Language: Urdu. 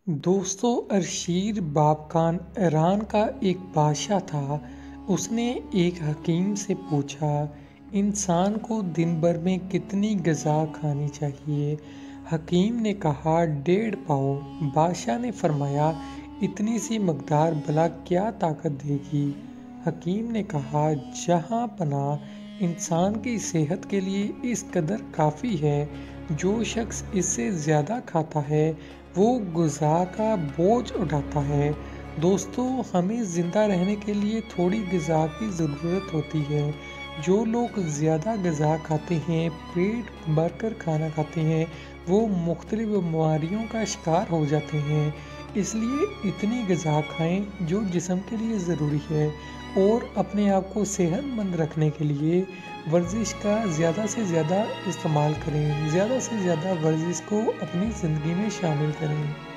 دوستو ارشیر بابکان ایران کا ایک بادشاہ تھا۔ اس نے ایک حکیم سے پوچھا، انسان کو دن بھر میں کتنی غذا کھانی چاہیے؟ حکیم نے کہا 1.5 پاؤ۔ بادشاہ نے فرمایا اتنی سی مقدار بھلا کیا طاقت دے گی؟ حکیم نے کہا جہاں پناہ انسان کی صحت کے لیے اس قدر کافی ہے۔ جو شخص اس سے زیادہ کھاتا ہے وہ غذا کا بوجھ اٹھاتا ہے۔ دوستو ہمیں زندہ رہنے کے لیے تھوڑی غذا کی ضرورت ہوتی ہے۔ جو لوگ زیادہ غذا کھاتے ہیں، پیٹ بھر کر کھانا کھاتے ہیں، وہ مختلف بیماریوں کا شکار ہو جاتے ہیں۔ اس لیے اتنی غذا کھائیں جو جسم کے لیے ضروری ہے، اور اپنے آپ کو صحت مند رکھنے کے لیے ورزش کا زیادہ سے زیادہ استعمال کریں۔ زیادہ سے زیادہ ورزش کو اپنی زندگی میں شامل کریں۔